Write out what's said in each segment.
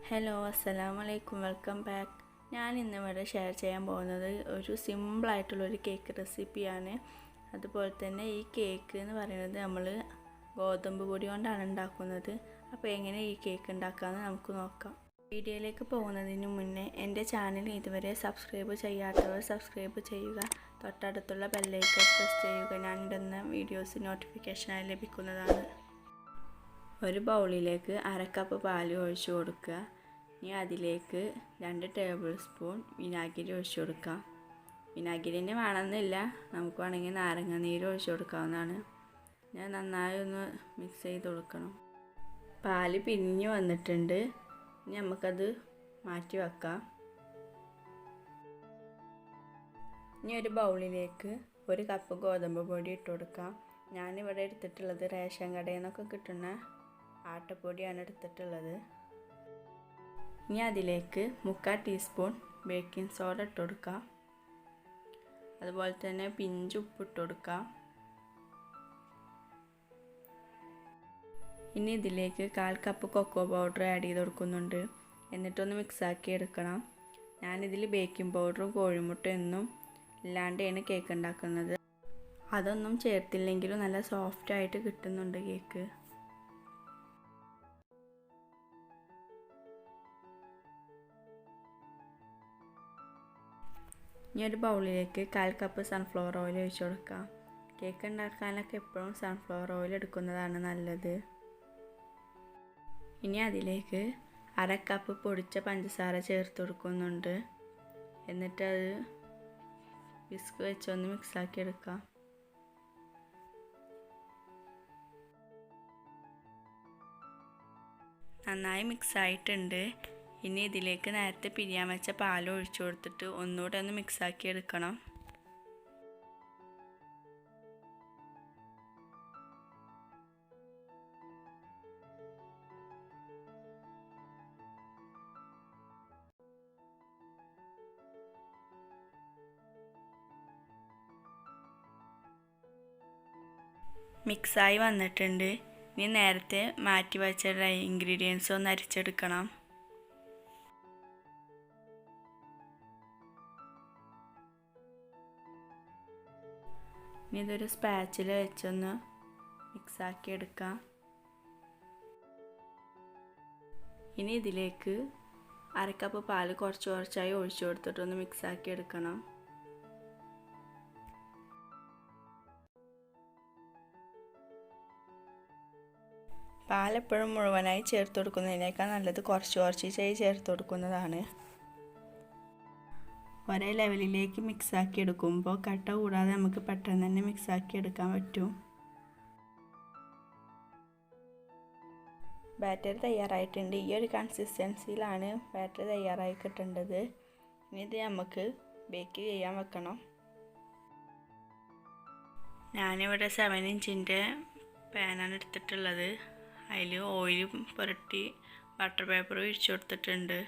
Hello അസ്സലാമലൈക്കും welcome back. ഞാൻ ഇന്നിവിടെ ഷെയർ ചെയ്യാൻ പോകുന്നത് ഒരു സിമ്പിളായിട്ടുള്ളൊരു കേക്ക് റെസിപ്പിയാണ്. അതുപോലെ തന്നെ ഈ കേക്ക് എന്ന് പറയുന്നത് നമ്മൾ ഗോതമ്പ് പൊടി കൊണ്ടാണ് ഉണ്ടാക്കുന്നത്. അപ്പോൾ എങ്ങനെ ഈ കേക്ക് ഉണ്ടാക്കാമെന്ന് നമുക്ക് നോക്കാം. വീഡിയോയിലേക്ക് പോകുന്നതിന് മുന്നേ എൻ്റെ ചാനൽ ഇതുവരെ സബ്സ്ക്രൈബ് ചെയ്യാത്തവർ സബ്സ്ക്രൈബ് ചെയ്യുക. തൊട്ടടുത്തുള്ള ബെല്ലൈക്കൺ പ്രസ് ചെയ്യുക. ഞാൻ ഇടുന്ന വീഡിയോസ് നോട്ടിഫിക്കേഷനായി ലഭിക്കുന്നതാണ്. ഒരു ബൗളിലേക്ക് അര കപ്പ് പാൽ ഒഴിച്ചു കൊടുക്കുക. ഇനി അതിലേക്ക് 2 ടേബിൾ സ്പൂൺ വിനാഗിരി ഒഴിച്ചു കൊടുക്കാം. വിനാഗിരിൻ്റെ വേണമെന്നില്ല, നമുക്ക് വേണമെങ്കിൽ നാരങ്ങ നീര് ഒഴിച്ചു കൊടുക്കാവുന്നതാണ്. ഞാൻ നന്നായി ഒന്ന് മിക്സ് ചെയ്ത് കൊടുക്കണം. പാൽ പിരിഞ്ഞ് വന്നിട്ടുണ്ട്. ഇനി നമുക്കത് മാറ്റി വെക്കാം. ഇനി ഒരു ബൗളിലേക്ക് 1 കപ്പ് ഗോതമ്പ് പൊടി ഇട്ട് കൊടുക്കാം. ഞാനിവിടെ എടുത്തിട്ടുള്ളത് റേഷൻ കടയിൽ നിന്നൊക്കെ കിട്ടുന്ന ആട്ടപ്പൊടിയാണ് എടുത്തിട്ടുള്ളത്. ഇനി അതിലേക്ക് 3/4 ടീസ്പൂൺ ബേക്കിംഗ് സോഡ ഇട്ട് കൊടുക്കാം. അതുപോലെ തന്നെ പിഞ്ച് ഉപ്പ് ഇട്ട് കൊടുക്കാം. ഇനി ഇതിലേക്ക് 1/4 കപ്പ് കൊക്കോ പൗഡർ ആഡ് ചെയ്ത് കൊടുക്കുന്നുണ്ട്. എന്നിട്ടൊന്ന് മിക്സാക്കി എടുക്കണം. ഞാനിതിൽ ബേക്കിംഗ് പൗഡറും കോഴിമുട്ടയൊന്നും ഇല്ലാണ്ടാണ് കേക്ക് ഉണ്ടാക്കുന്നത്. അതൊന്നും ചേർത്തില്ലെങ്കിലും നല്ല സോഫ്റ്റായിട്ട് കിട്ടുന്നുണ്ട് കേക്ക്. ഇനി ഒരു ബൗളിലേക്ക് 1/4 കപ്പ് സൺഫ്ലവർ ഓയിൽ ഒഴിച്ച് കൊടുക്കാം. കേക്ക് ഉണ്ടാക്കാനൊക്കെ എപ്പോഴും സൺഫ്ലവർ ഓയിൽ എടുക്കുന്നതാണ് നല്ലത്. ഇനി അതിലേക്ക് അര കപ്പ് പൊടിച്ച പഞ്ചസാര ചേർത്ത് കൊടുക്കുന്നുണ്ട്. എന്നിട്ട് അത് വിസ്ക് വെച്ചൊന്ന് മിക്സാക്കി എടുക്കാം. നന്നായി മിക്സായിട്ടുണ്ട്. ഇനി ഇതിലേക്ക് നേരത്തെ പിരിയാൻ വെച്ച പാൽ ഒഴിച്ചു കൊടുത്തിട്ട് ഒന്നുകൂടെ ഒന്ന് മിക്സാക്കി എടുക്കണം. മിക്സായി വന്നിട്ടുണ്ട്. ഇനി നേരത്തെ മാറ്റി വെച്ച ഇൻഗ്രീഡിയൻസ് ഒന്ന് അരിച്ചെടുക്കണം. ഇനി ഇതൊരു സ്പാച്ചിൽ വെച്ചൊന്ന് മിക്സാക്കി എടുക്കാം. ഇനി ഇതിലേക്ക് അര കപ്പ് പാൽ കുറച്ച് കുറച്ചായി ഒഴിച്ചു കൊടുത്തിട്ടൊന്ന് മിക്സാക്കി എടുക്കണം. പാലെപ്പോഴും മുഴുവനായി ചേർത്ത് കൊടുക്കുന്നതിനേക്കാൾ നല്ലത് കുറച്ച് കുറച്ചായി ചേർത്ത് കൊടുക്കുന്നതാണ്. ഒരേ ലെവലിലേക്ക് മിക്സാക്കി എടുക്കുമ്പോൾ കട്ട കൂടാതെ നമുക്ക് പെട്ടെന്ന് തന്നെ മിക്സാക്കി എടുക്കാൻ പറ്റും. ബാറ്റർ തയ്യാറായിട്ടുണ്ട്. ഈ ഒരു കൺസിസ്റ്റൻസിയിലാണ് ബാറ്റർ തയ്യാറായി കിട്ടേണ്ടത്. ഇനി ഇത് നമുക്ക് ബേക്ക് ചെയ്യാൻ വെക്കണം. ഞാനിവിടെ 7 ഇഞ്ചിൻ്റെ പാനാണ് എടുത്തിട്ടുള്ളത്. അതിൽ ഓയിൽ പുരട്ടി ബട്ടർ പേപ്പർ ഒഴിച്ചു കൊടുത്തിട്ടുണ്ട്.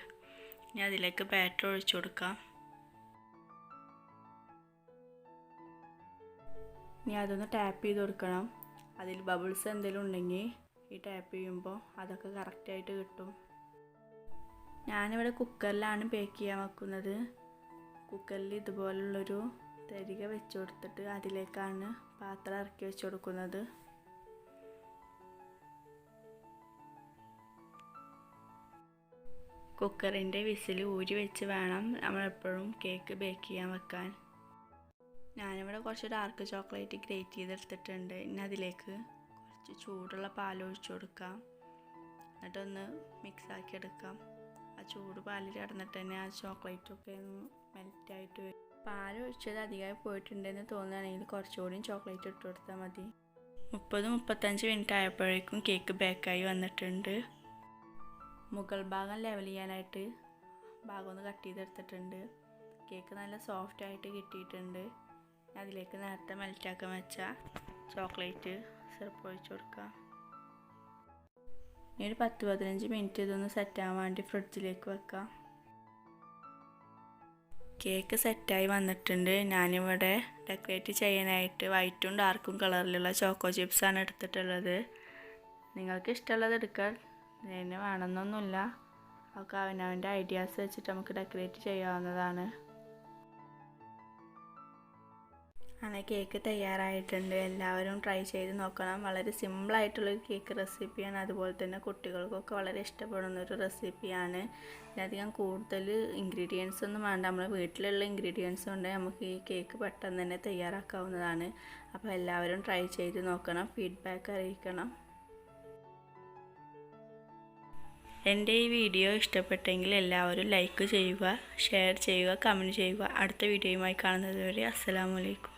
ഇനി അതിലേക്ക് ബാറ്റർ ഒഴിച്ചു കൊടുക്കാം. ഇനി അതൊന്ന് ടാപ്പ് ചെയ്ത് കൊടുക്കണം. അതിൽ ബബിൾസ് എന്തെങ്കിലും ഉണ്ടെങ്കിൽ ഈ ടാപ്പ് ചെയ്യുമ്പോൾ അതൊക്കെ കറക്റ്റായിട്ട് കിട്ടും. ഞാനിവിടെ കുക്കറിലാണ് ബേക്ക് ചെയ്യാൻ വെക്കുന്നത്. കുക്കറിൽ ഇതുപോലുള്ളൊരു തരിക വെച്ച് കൊടുത്തിട്ട് അതിലേക്കാണ് പാത്രം ഇറക്കി വെച്ച് കൊടുക്കുന്നത്. കുക്കറിൻ്റെ വിസിൽ ഊരി വെച്ച് വേണം നമ്മളെപ്പോഴും കേക്ക് ബേക്ക് ചെയ്യാൻ വെക്കാൻ. ഞാനിവിടെ കുറച്ച് ഡാർക്ക് ചോക്ലേറ്റ് ഗ്രേറ്റ് ചെയ്തെടുത്തിട്ടുണ്ട്. ഇനി അതിലേക്ക് കുറച്ച് ചൂടുള്ള പാൽ ഒഴിച്ചു കൊടുക്കാം. എന്നിട്ടൊന്ന് മിക്സാക്കി എടുക്കാം. ആ ചൂട് പാലിൽ കിടന്നിട്ട് തന്നെ ആ ചോക്ലേറ്റൊക്കെ ഒന്ന് മെൽറ്റായിട്ട് വരും. പാൽ ഒഴിച്ചത് അധികമായി പോയിട്ടുണ്ടെന്ന് തോന്നുകയാണെങ്കിൽ കുറച്ചുകൂടി ചോക്ലേറ്റ് ഇട്ട് കൊടുത്താൽ മതി. 30-35 മിനിറ്റ് ആയപ്പോഴേക്കും കേക്ക് ബേക്കായി വന്നിട്ടുണ്ട്. മുകൾ ഭാഗം ലെവൽ ചെയ്യാനായിട്ട് ഭാഗം ഒന്ന് കട്ട് ചെയ്തെടുത്തിട്ടുണ്ട്. കേക്ക് നല്ല സോഫ്റ്റായിട്ട് കിട്ടിയിട്ടുണ്ട്. അതിലേക്ക് നേരത്തെ മെൽറ്റാക്കാൻ വെച്ച ചോക്ലേറ്റ് സിറപ്പ് ഒഴിച്ച് കൊടുക്കാം. ഇനി ഒരു 10-15 മിനിറ്റ് ഇതൊന്ന് സെറ്റാകാൻ വേണ്ടി ഫ്രിഡ്ജിലേക്ക് വെക്കാം. കേക്ക് സെറ്റായി വന്നിട്ടുണ്ട്. ഞാനിവിടെ ഡെക്കറേറ്റ് ചെയ്യാനായിട്ട് വൈറ്റും ഡാർക്കും കളറിലുള്ള ചോക്കോ ചിപ്സാണ് എടുത്തിട്ടുള്ളത്. നിങ്ങൾക്ക് ഇഷ്ടമുള്ളത് എടുക്കാൻ ഇതിന് വേണമെന്നൊന്നുമില്ല. ഒക്കെ അവനവൻ്റെ ഐഡിയാസ് വെച്ചിട്ട് നമുക്ക് ഡെക്കറേറ്റ് ചെയ്യാവുന്നതാണ്. അങ്ങനെ കേക്ക് തയ്യാറായിട്ടുണ്ട്. എല്ലാവരും ട്രൈ ചെയ്ത് നോക്കണം. വളരെ സിമ്പിളായിട്ടുള്ളൊരു കേക്ക് റെസിപ്പിയാണ്. അതുപോലെ തന്നെ കുട്ടികൾക്കൊക്കെ വളരെ ഇഷ്ടപ്പെടുന്നൊരു റെസിപ്പിയാണ്. ഇതിനധികം കൂടുതൽ ഇൻഗ്രീഡിയൻസ് ഒന്നും വേണ്ട. നമ്മുടെ വീട്ടിലുള്ള ഇൻഗ്രീഡിയൻസ് കൊണ്ട് നമുക്ക് ഈ കേക്ക് പെട്ടെന്ന് തന്നെ തയ്യാറാക്കാവുന്നതാണ്. അപ്പോൾ എല്ലാവരും ട്രൈ ചെയ്ത് നോക്കണം. ഫീഡ്ബാക്ക് അറിയിക്കണം. എൻ്റെ ഈ വീഡിയോ ഇഷ്ടപ്പെട്ടെങ്കിൽ എല്ലാവരും ലൈക്ക് ചെയ്യുക, ഷെയർ ചെയ്യുക, കമൻറ്റ് ചെയ്യുക. അടുത്ത വീഡിയോയുമായി കാണുന്നത് വരെ അസ്സലാമു അലൈക്കും.